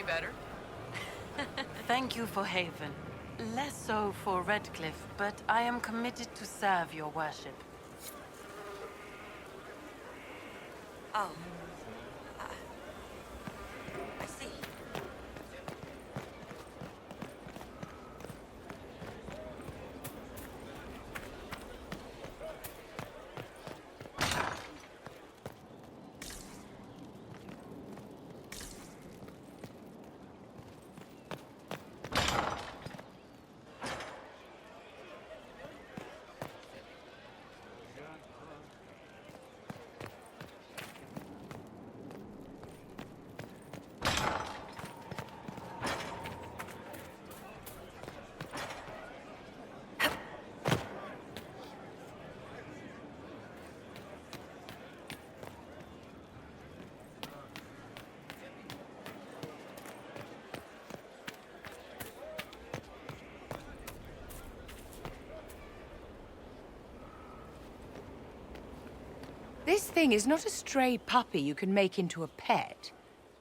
be better. Thank you for Haven. Less so for Redcliffe, but I am committed to serve your worship. Oh. I see. This thing is not a stray puppy you can make into a pet.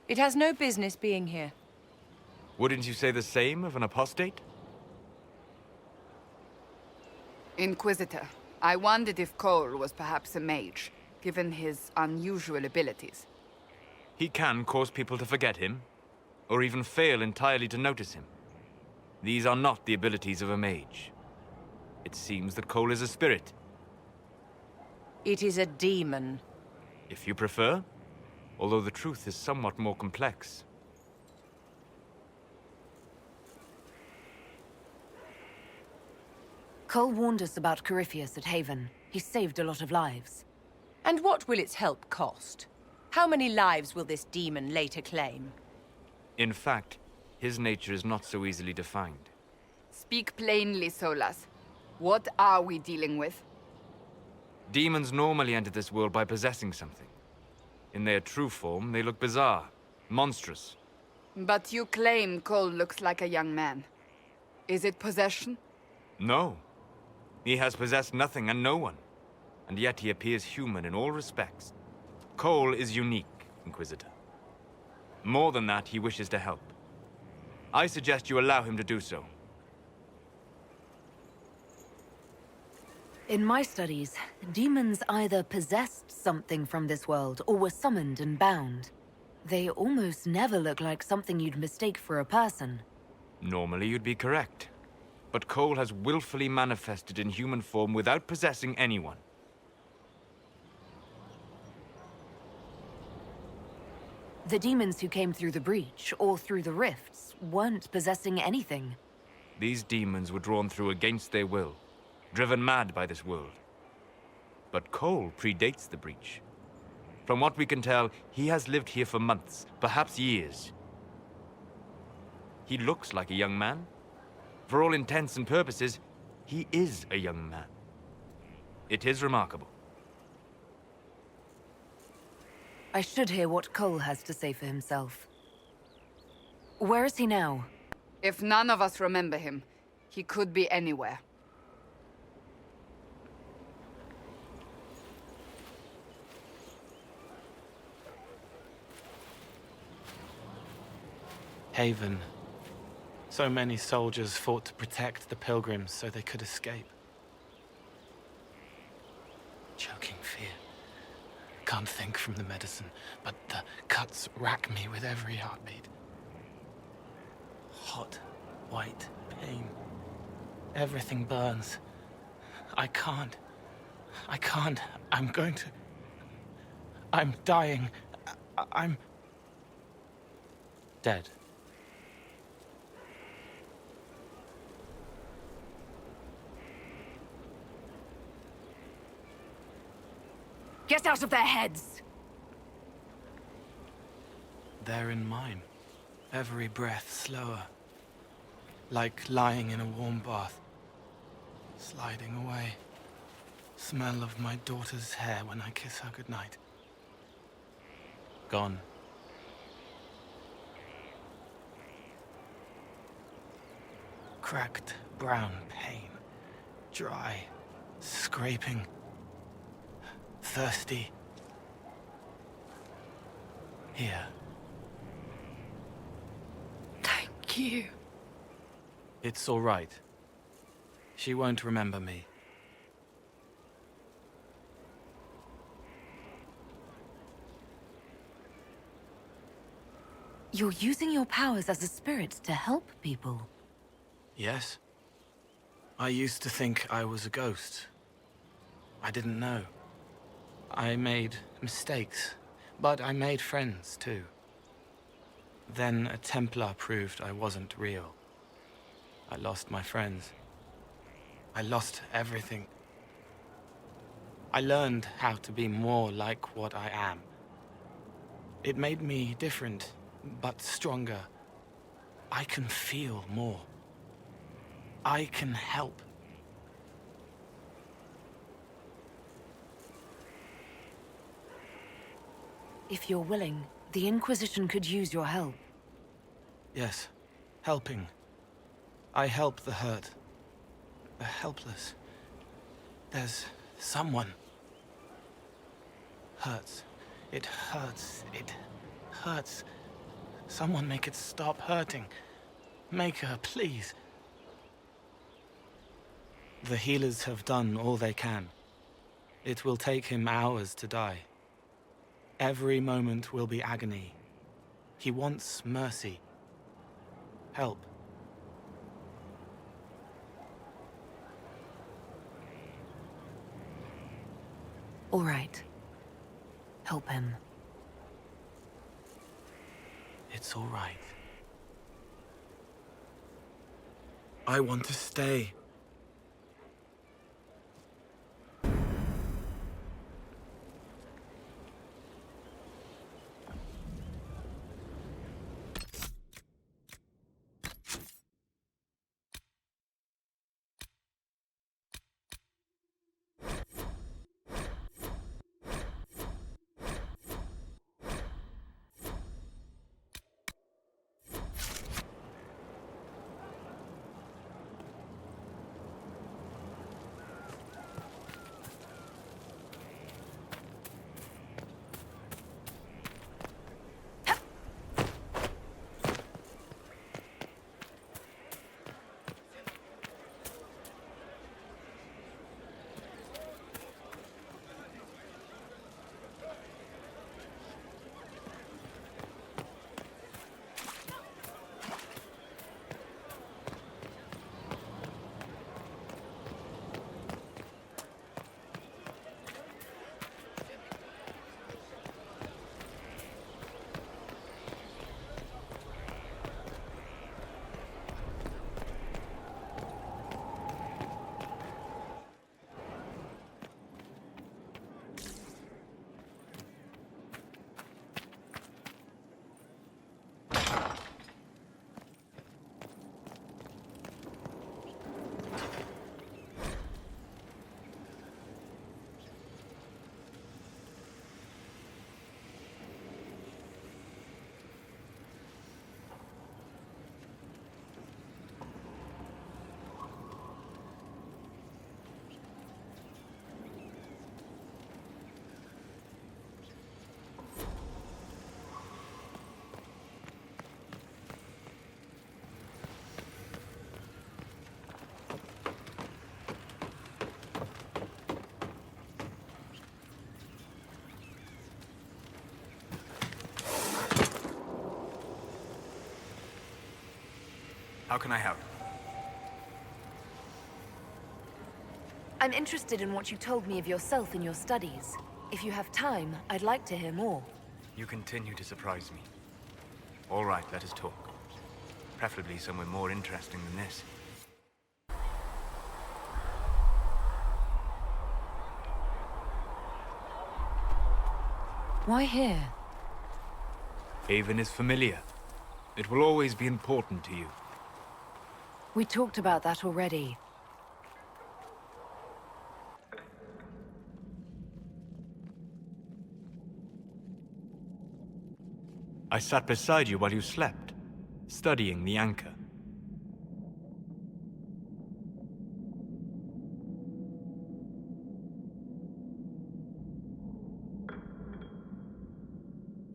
It has no business being here. Wouldn't you say the same of an apostate? Inquisitor, I wondered if Cole was perhaps a mage, given his unusual abilities. He can cause people to forget him, or even fail entirely to notice him. These are not the abilities of a mage. It seems that Cole is a spirit. It is a demon. If you prefer, although the truth is somewhat more complex. Cole warned us about Corypheus at Haven. He saved a lot of lives. And what will its help cost? How many lives will this demon later claim? In fact, his nature is not so easily defined. Speak plainly, Solas. What are we dealing with? Demons normally enter this world by possessing something. In their true form, they look bizarre, monstrous. But you claim Cole looks like a young man. Is it possession? No. He has possessed nothing and no one. And yet he appears human in all respects. Cole is unique, Inquisitor. More than that, he wishes to help. I suggest you allow him to do so. In my studies, demons either possessed something from this world or were summoned and bound. They almost never look like something you'd mistake for a person. Normally you'd be correct. But Cole has willfully manifested in human form without possessing anyone. The demons who came through the breach, or through the rifts, weren't possessing anything. These demons were drawn through against their will, driven mad by this world. But Cole predates the breach. From what we can tell, he has lived here for months, perhaps years. He looks like a young man. For all intents and purposes, he is a young man. It is remarkable. I should hear what Cole has to say for himself. Where is he now? If none of us remember him, he could be anywhere. Haven. So many soldiers fought to protect the pilgrims so they could escape. Choking fear. Can't think from the medicine, but the cuts rack me with every heartbeat. Hot, white pain. Everything burns. I can't. I'm going to... I'm dying. I'm... dead. Get out of their heads! They're in mine. Every breath slower. Like lying in a warm bath. Sliding away. Smell of my daughter's hair when I kiss her goodnight. Gone. Cracked brown pain. Dry. Scraping. Thirsty. Thank you. It's all right. She won't remember me. You're using your powers as a spirit to help people. Yes? I used to think I was a ghost. I didn't know. I made mistakes, but I made friends too. Then a Templar proved I wasn't real. I lost my friends. I lost everything. I learned how to be more like what I am. It made me different, but stronger. I can feel more. I can help. If you're willing, the Inquisition could use your help. Yes, helping. I help the hurt. The helpless. There's someone. Hurts. It hurts. It hurts. Someone make it stop hurting. Make her, please. The healers have done all they can. It will take him hours to die. Every moment will be agony. He wants mercy. Help. All right. Help him. It's all right. I want to stay. How can I help? I'm interested in what you told me of yourself in your studies. If you have time, I'd like to hear more. You continue to surprise me. All right, let us talk. Preferably somewhere more interesting than this. Why here? Haven is familiar. It will always be important to you. We talked about that already. I sat beside you while you slept, studying the anchor.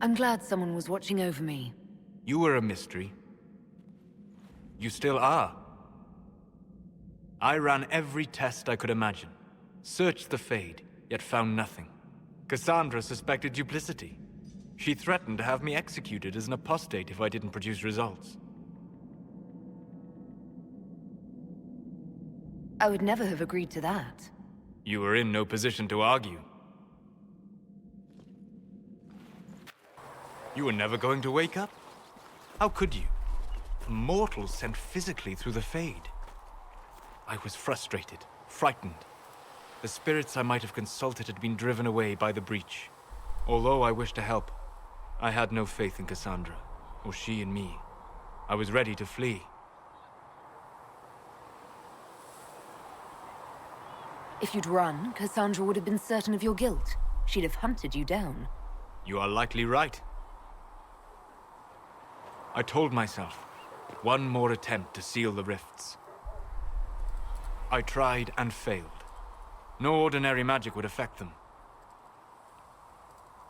I'm glad someone was watching over me. You were a mystery. You still are. I ran every test I could imagine. Searched the Fade, yet found nothing. Cassandra suspected duplicity. She threatened to have me executed as an apostate if I didn't produce results. I would never have agreed to that. You were in no position to argue. You were never going to wake up? How could you? A mortal sent physically through the Fade. I was frustrated, frightened. The spirits I might have consulted had been driven away by the breach. Although I wished to help, I had no faith in Cassandra, or she in me. I was ready to flee. If you'd run, Cassandra would have been certain of your guilt. She'd have hunted you down. You are likely right. I told myself, one more attempt to seal the rifts. I tried and failed. No ordinary magic would affect them.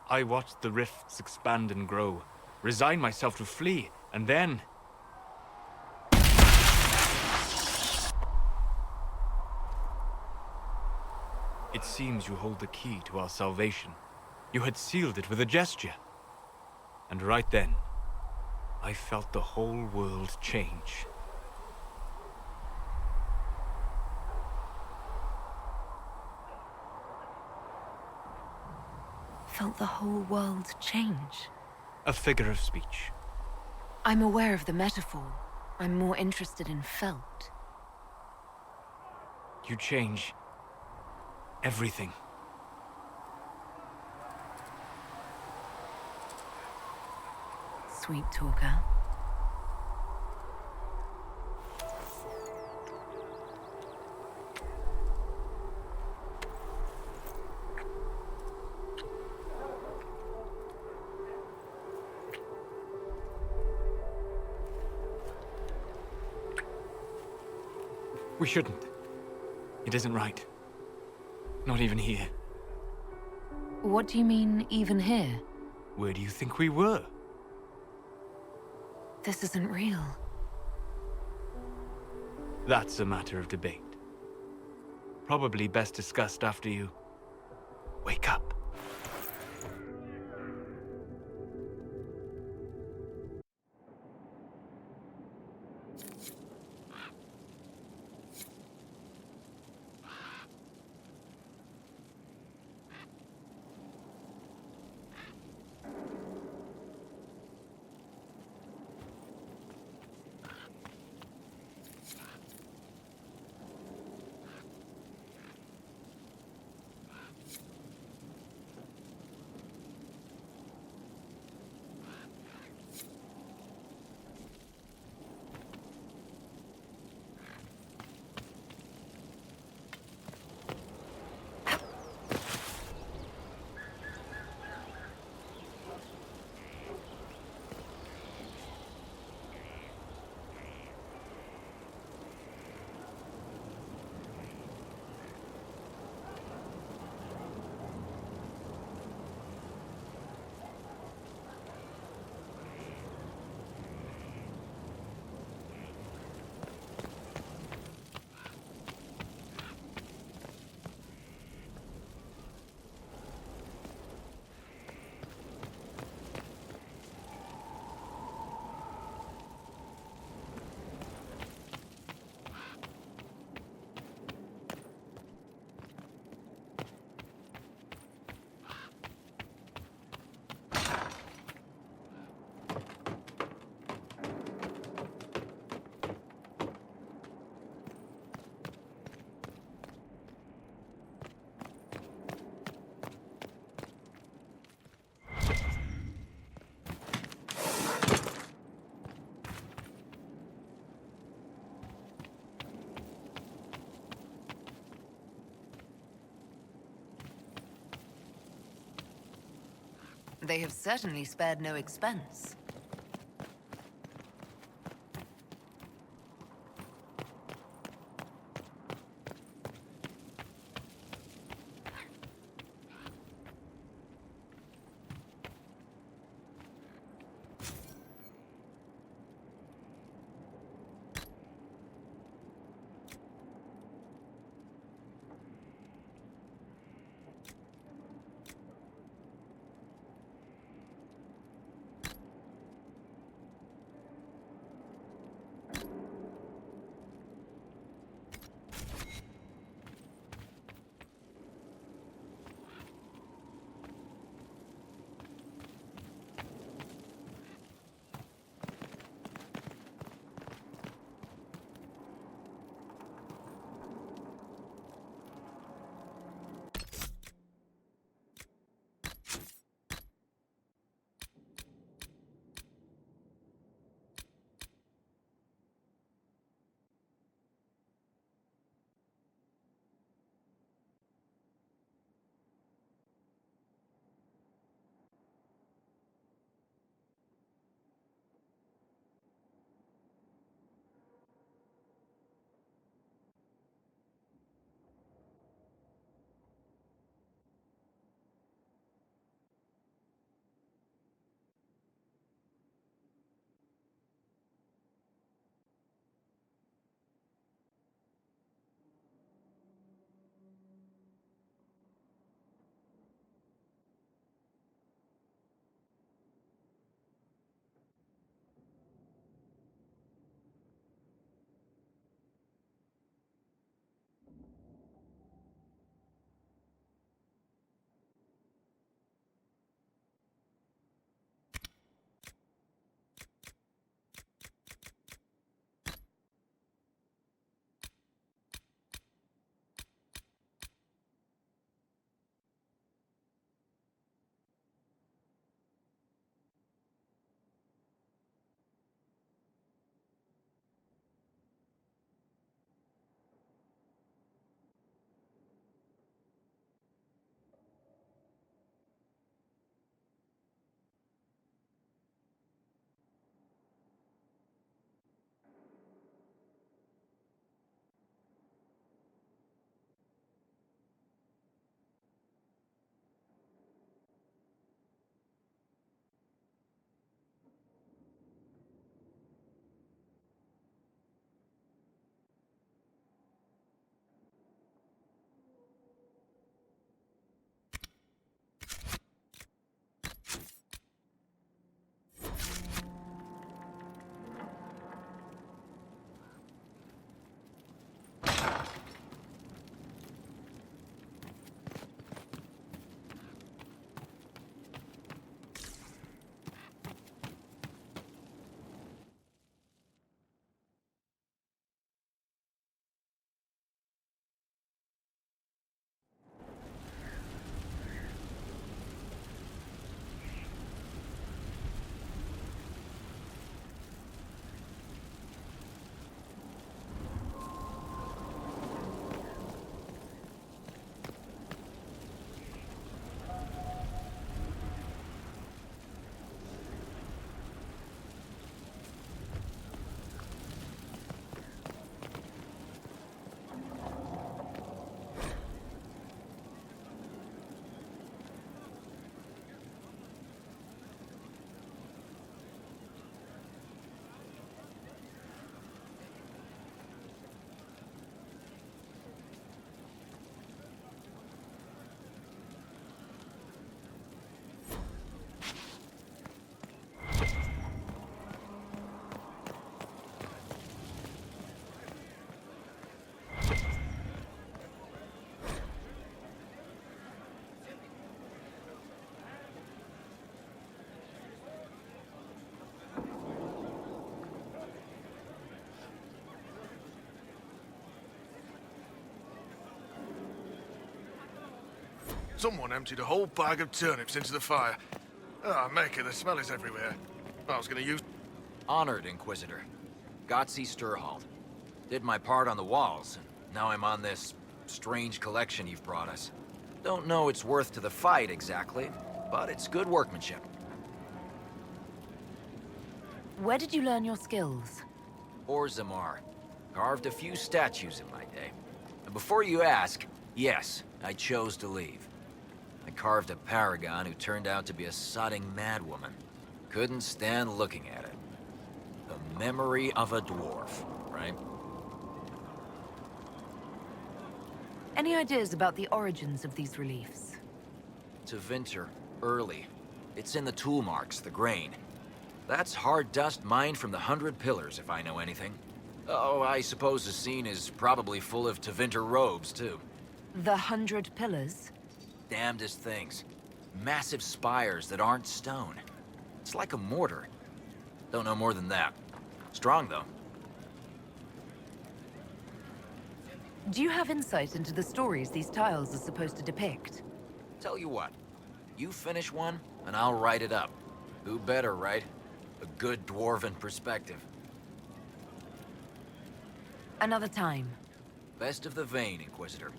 I watched the rifts expand and grow, resigned myself to flee, and then... It seems you hold the key to our salvation. You had sealed it with a gesture. And right then, I felt the whole world change. Felt the whole world change. A figure of speech. I'm aware of the metaphor. I'm more interested in felt. You change everything. Sweet talker. We shouldn't. It isn't right. Not even here. What do you mean, even here? Where do you think we were? This isn't real. That's a matter of debate. Probably best discussed after you wake up. They have certainly spared no expense. Someone emptied a whole bag of turnips into the fire. Ah, Maker, the smell is everywhere. I was gonna use... Honored, Inquisitor. Got see Skyhold. Did my part on the walls, and now I'm on this strange collection you've brought us. Don't know its worth to the fight, exactly, but it's good workmanship. Where did you learn your skills? Orzammar. Carved a few statues in my day. And before you ask, yes, I chose to leave. I carved a paragon who turned out to be a sodding madwoman. Couldn't stand looking at it. The memory of a dwarf, right? Any ideas about the origins of these reliefs? Tevinter, early. It's in the tool marks, the grain. That's hard dust mined from the 100 Pillars, if I know anything. Oh, I suppose the scene is probably full of Tevinter robes, too. The 100 Pillars? Damnedest things. Massive spires that aren't stone. It's like a mortar. Don't know more than that. Strong, though. Do you have insight into the stories these tiles are supposed to depict? Tell you what. You finish one, and I'll write it up. Who better, right? A good dwarven perspective. Another time. Best of the vein, Inquisitor.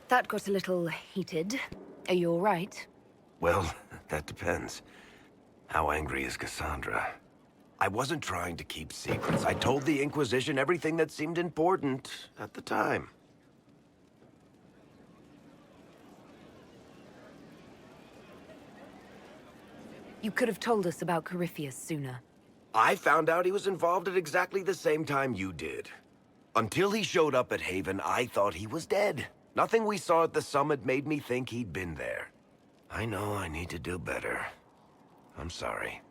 That got a little heated. Are you all right? Well, that depends. How angry is Cassandra? I wasn't trying to keep secrets. I told the Inquisition everything that seemed important at the time. You could have told us about Corypheus sooner. I found out he was involved at exactly the same time you did. Until he showed up at Haven, I thought he was dead. Nothing we saw at the summit made me think he'd been there. I know I need to do better. I'm sorry.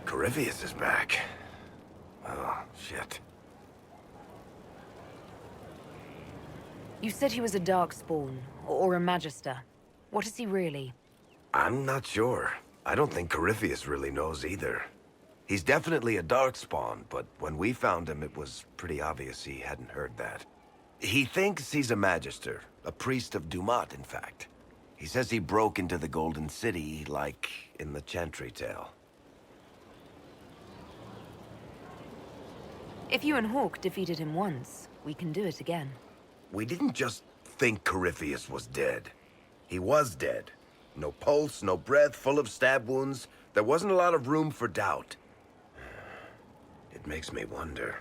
Corypheus is back. Oh, shit. You said he was a Darkspawn, or a Magister. What is he really? I'm not sure. I don't think Corypheus really knows either. He's definitely a Darkspawn, but when we found him, it was pretty obvious he hadn't heard that. He thinks he's a Magister, a priest of Dumat, in fact. He says he broke into the Golden City, like in the Chantry tale. If you and Hawke defeated him once, we can do it again. We didn't just think Corypheus was dead. He was dead. No pulse, no breath, full of stab wounds. There wasn't a lot of room for doubt. It makes me wonder.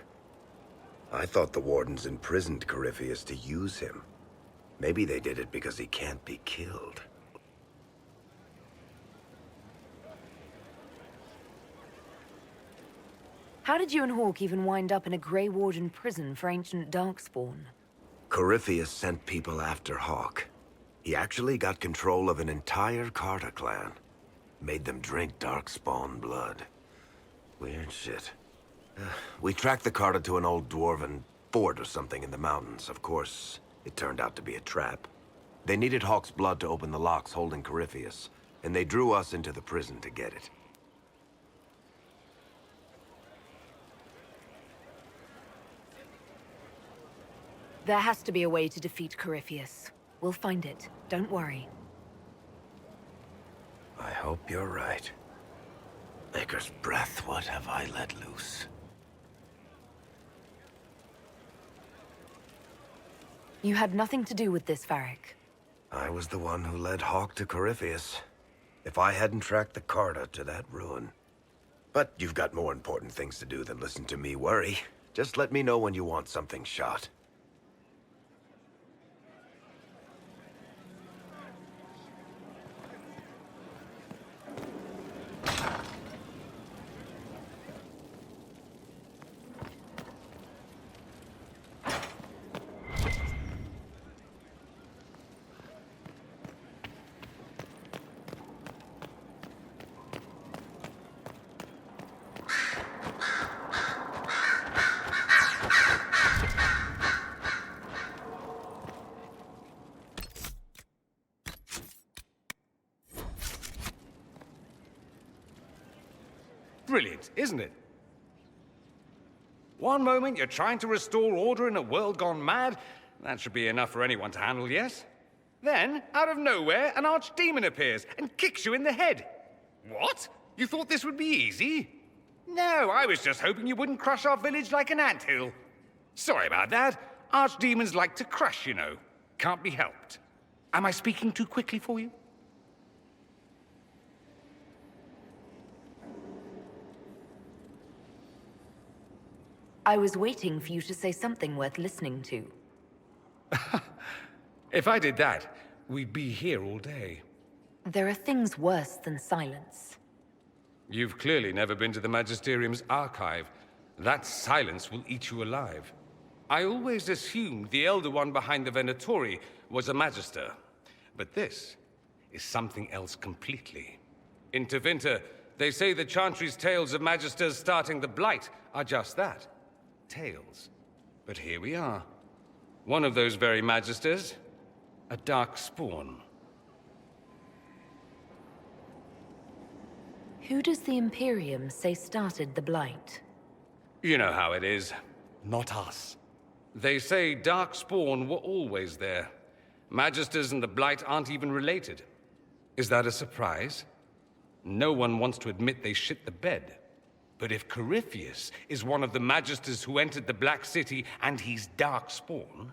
I thought the Wardens imprisoned Corypheus to use him. Maybe they did it because he can't be killed. How did you and Hawke even wind up in a Grey Warden prison for ancient Darkspawn? Corypheus sent people after Hawke. He actually got control of an entire Carter clan. Made them drink Darkspawn blood. Weird shit. We tracked the Carter to an old dwarven fort or something in the mountains. Of course, it turned out to be a trap. They needed Hawke's blood to open the locks holding Corypheus, and they drew us into the prison to get it. There has to be a way to defeat Corypheus. We'll find it. Don't worry. I hope you're right. Maker's breath, what have I let loose? You had nothing to do with this, Varric. I was the one who led Hawke to Corypheus. If I hadn't tracked the Carter to that ruin. But you've got more important things to do than listen to me worry. Just let me know when you want something shot. brilliant, isn't it? One moment you're trying to restore order in a world gone mad. That should be enough for anyone to handle, yes? Then, out of nowhere, an archdemon appears and kicks you in the head. What? You thought this would be easy? No, I was just hoping you wouldn't crush our village like an anthill. Sorry about that. Archdemons like to crush, you know. Can't be helped. Am I speaking too quickly for you? I was waiting for you to say something worth listening to. If I did that, we'd be here all day. There are things worse than silence. You've clearly never been to the Magisterium's archive. That silence will eat you alive. I always assumed the Elder One behind the Venatori was a Magister. But this is something else completely. In Tevinter, they say the Chantry's tales of Magisters starting the Blight are just that. Tales. But here we are. One of those very Magisters, a dark spawn. Who does the Imperium say started the Blight? You know how it is. Not us. They say Darkspawn were always there. Magisters and the Blight aren't even related. Is that a surprise? No one wants to admit they shit the bed. But if Corypheus is one of the Magisters who entered the Black City and he's Darkspawn,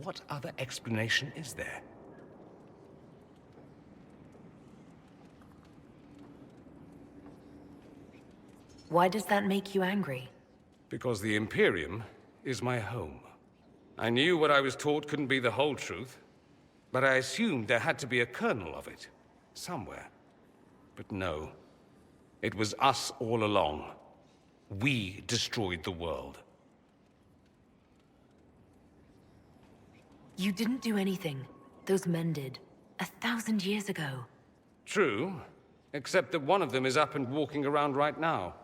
what other explanation is there? Why does that make you angry? Because the Imperium is my home. I knew what I was taught couldn't be the whole truth, but I assumed there had to be a kernel of it, somewhere. But no, it was us all along. We destroyed the world. You didn't do anything. Those men did. 1,000 years ago. True, except that one of them is up and walking around right now.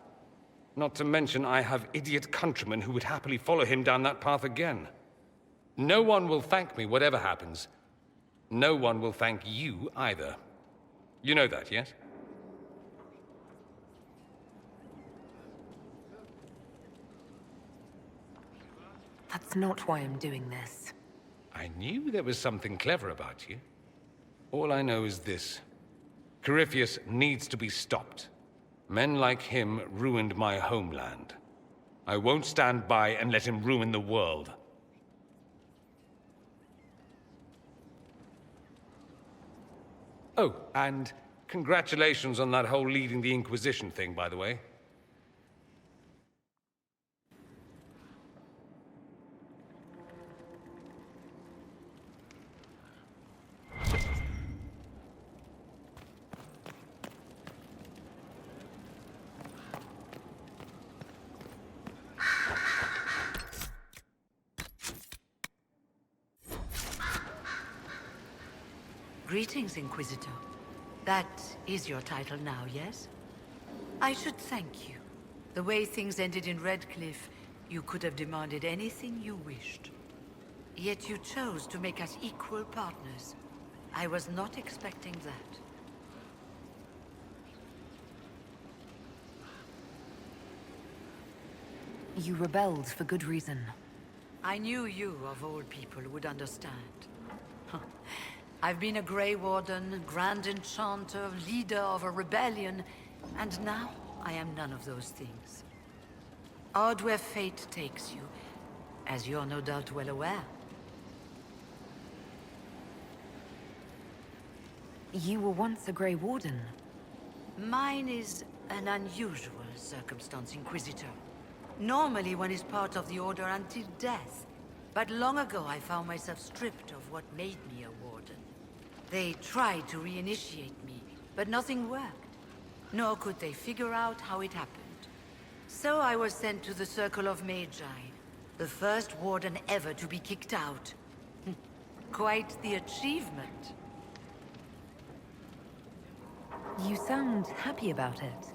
Not to mention I have idiot countrymen who would happily follow him down that path again. No one will thank me, whatever happens. No one will thank you either. You know that, yes? That's not why I'm doing this. I knew there was something clever about you. All I know is this. Corypheus needs to be stopped. Men like him ruined my homeland. I won't stand by and let him ruin the world. Oh, and congratulations on that whole leading the Inquisition thing, by the way. Greetings, Inquisitor. That is your title now, yes? I should thank you. The way things ended in Redcliffe, you could have demanded anything you wished. Yet you chose to make us equal partners. I was not expecting that. You rebelled for good reason. I knew you, of all people, would understand. I've been a Grey Warden, Grand Enchanter, leader of a rebellion, and now I am none of those things. Odd where fate takes you, as you're no doubt well aware. You were once a Grey Warden. Mine is an unusual circumstance, Inquisitor. Normally one is part of the Order until death, but long ago I found myself stripped of what made me a Warden. They tried to reinitiate me, but nothing worked. Nor could they figure out how it happened. So I was sent to the Circle of Magi, the first Warden ever to be kicked out. Quite the achievement. You sound happy about it.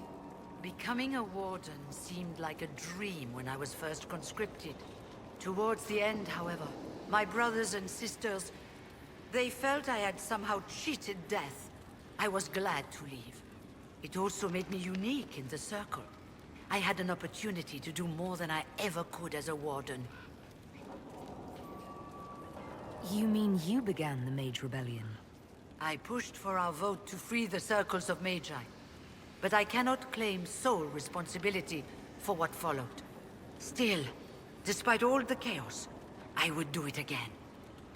Becoming a Warden seemed like a dream when I was first conscripted. Towards the end, however, my brothers and sisters, they felt I had somehow cheated death. I was glad to leave. It also made me unique in the Circle. I had an opportunity to do more than I ever could as a warden. You mean you began the Mage Rebellion? I pushed for our vote to free the circles of Magi. But I cannot claim sole responsibility for what followed. Still, despite all the chaos, I would do it again.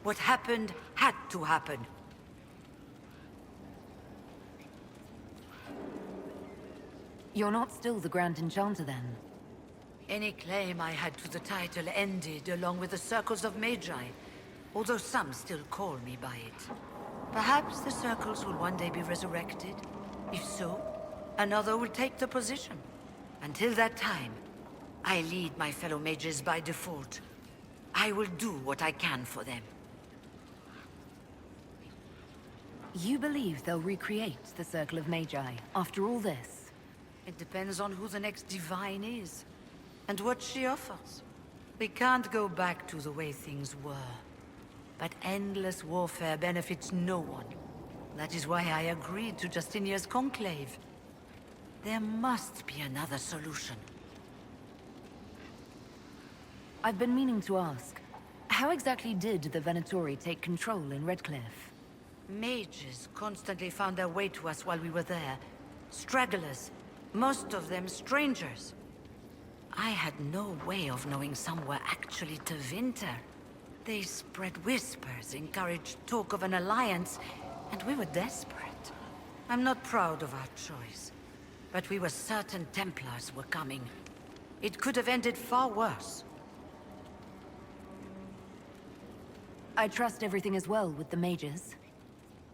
What happened had to happen. You're not still the Grand Enchanter, then? Any claim I had to the title ended along with the circles of Magi, although some still call me by it. Perhaps the circles will one day be resurrected. If so, another will take the position. Until that time, I lead my fellow mages by default. I will do what I can for them. You believe they'll recreate the Circle of Magi after all this? It depends on who the next divine is, and what she offers. We can't go back to the way things were. But endless warfare benefits no one. That is why I agreed to Justinia's conclave. There must be another solution. I've been meaning to ask, how exactly did the Venatori take control in Redcliffe? Mages constantly found their way to us while we were there. Stragglers, most of them strangers. I had no way of knowing some were actually Tevinter. They spread whispers, encouraged talk of an alliance, and we were desperate. I'm not proud of our choice, but we were certain Templars were coming. It could have ended far worse. I trust everything is well with the mages.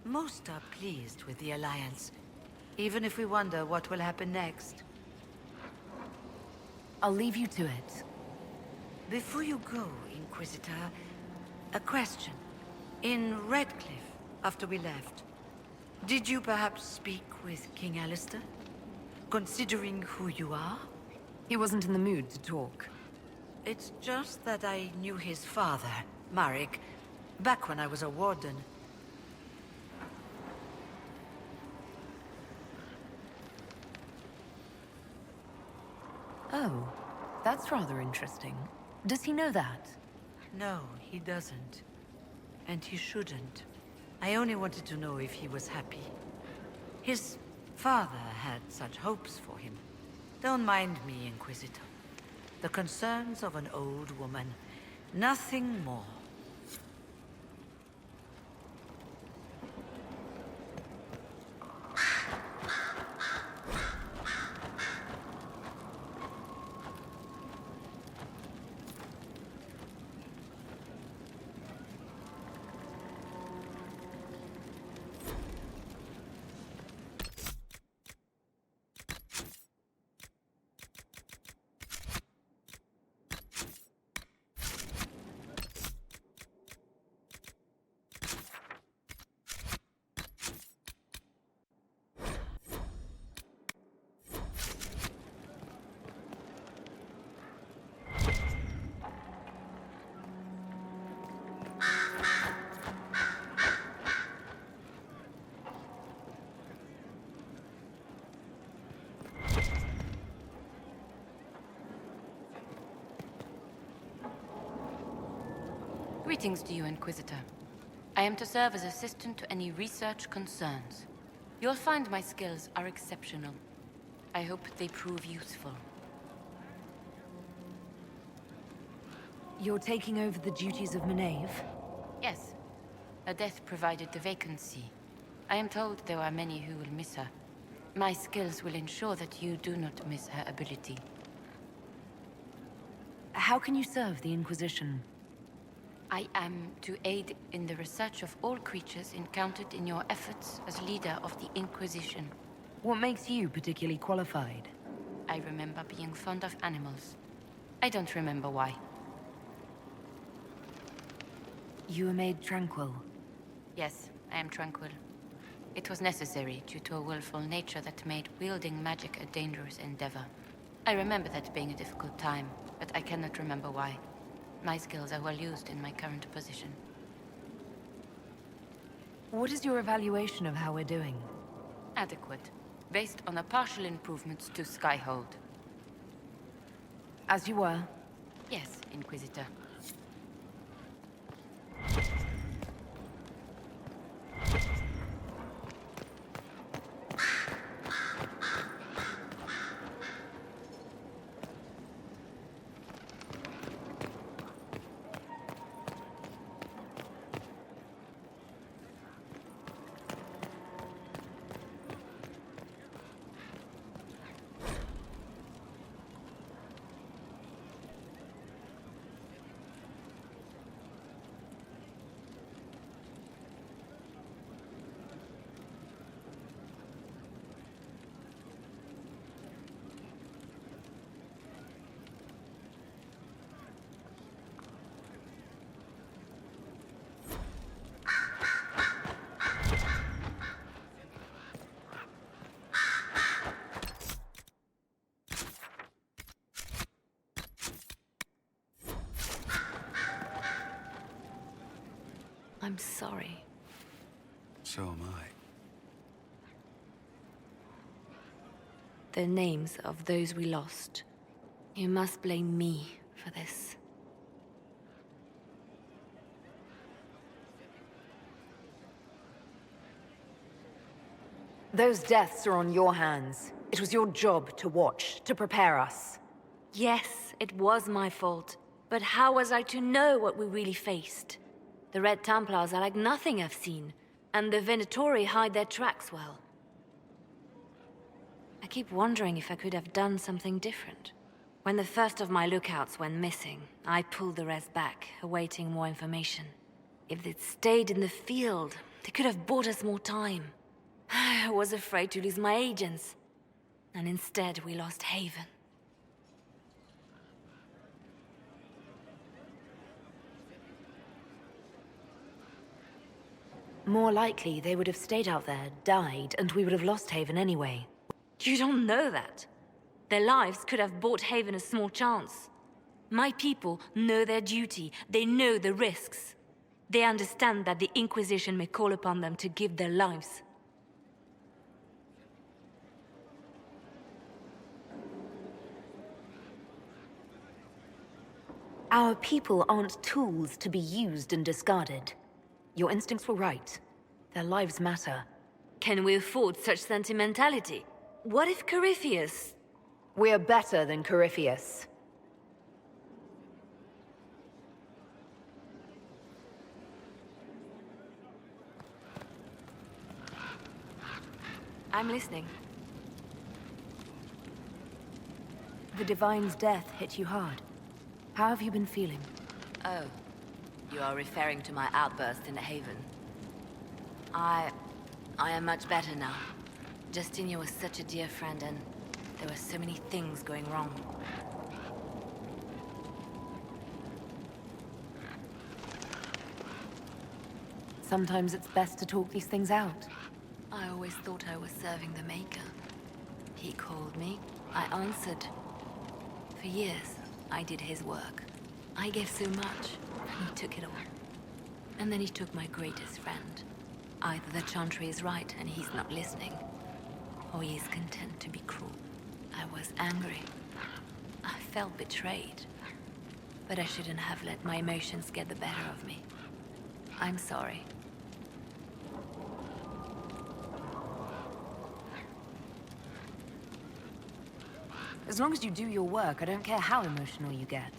Most are pleased with the alliance, even if we wonder what will happen next. I'll leave you to it. Before you go, Inquisitor, a question. In Redcliffe, after we left, did you perhaps speak with King Alistair? Considering who you are? He wasn't in the mood to talk. It's just that I knew his father, Marek, back when I was a warden. Oh, that's rather interesting. Does he know that? No, he doesn't. And he shouldn't. I only wanted to know if he was happy. His father had such hopes for him. Don't mind me, Inquisitor. The concerns of an old woman. Nothing more. Greetings to you, Inquisitor. I am to serve as assistant to any research concerns. You'll find my skills are exceptional. I hope they prove useful. You're taking over the duties of Maeve? Yes. Her death provided the vacancy. I am told there are many who will miss her. My skills will ensure that you do not miss her ability. How can you serve the Inquisition? I am to aid in the research of all creatures encountered in your efforts as leader of the Inquisition. What makes you particularly qualified? I remember being fond of animals. I don't remember why. You were made tranquil. Yes, I am tranquil. It was necessary due to a willful nature that made wielding magic a dangerous endeavor. I remember that being a difficult time, but I cannot remember why. My skills are well used in my current position. What is your evaluation of how we're doing? Adequate. based on a partial improvement to Skyhold. As you were. Yes, Inquisitor. I'm sorry. So am I. The names of those we lost. You must blame me for this. Those deaths are on your hands. It was your job to watch, to prepare us. Yes, it was my fault. But how was I to know what we really faced? The Red Templars are like nothing I've seen, and the Venatori hide their tracks well. I keep wondering if I could have done something different. When the first of my lookouts went missing, I pulled the rest back, awaiting more information. If they'd stayed in the field, they could have bought us more time. I was afraid to lose my agents, and instead we lost Haven. More likely, they would have stayed out there, died, and we would have lost Haven anyway. You don't know that. Their lives could have bought Haven a small chance. My people know their duty. They know the risks. They understand that the Inquisition may call upon them to give their lives. Our people aren't tools to be used and discarded. Your instincts were right. Their lives matter. Can we afford such sentimentality? What if Corypheus... We're better than Corypheus. I'm listening. The Divine's death hit you hard. How have you been feeling? Oh. You are referring to my outburst in the Haven. I am much better now. Justinia was such a dear friend, and there were so many things going wrong. Sometimes it's best to talk these things out. I always thought I was serving the Maker. He called me, I answered. For years, I did his work. I gave so much, and he took it all. And then he took my greatest friend. Either the Chantry is right and he's not listening, or he is content to be cruel. I was angry. I felt betrayed. But I shouldn't have let my emotions get the better of me. I'm sorry. As long as you do your work, I don't care how emotional you get.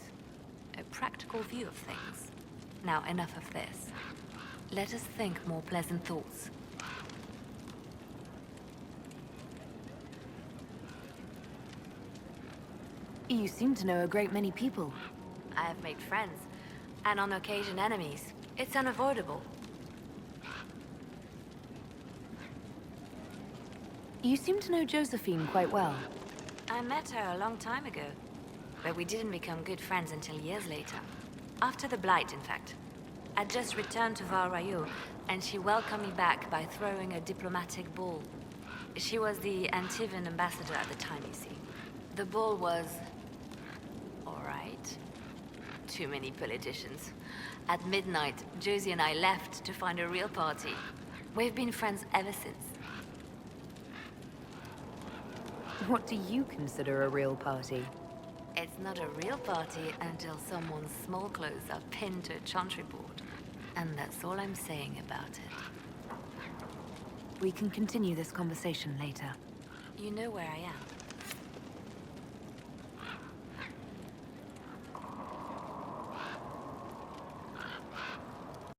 A practical view of things. Now, enough of this. Let us think more pleasant thoughts. You seem to know a great many people. I have made friends, and on occasion enemies. It's unavoidable. You seem to know Josephine quite well. I met her a long time ago, but we didn't become good friends until years later. After the Blight, in fact. I'd just returned to Val Rayo, and she welcomed me back by throwing a diplomatic ball. She was the Antivan ambassador at the time, you see. The ball was... all right. Too many politicians. At midnight, Josie and I left to find a real party. We've been friends ever since. What do you consider a real party? It's not a real party until someone's small clothes are pinned to a chantry board. And that's all I'm saying about it. We can continue this conversation later. You know where I am.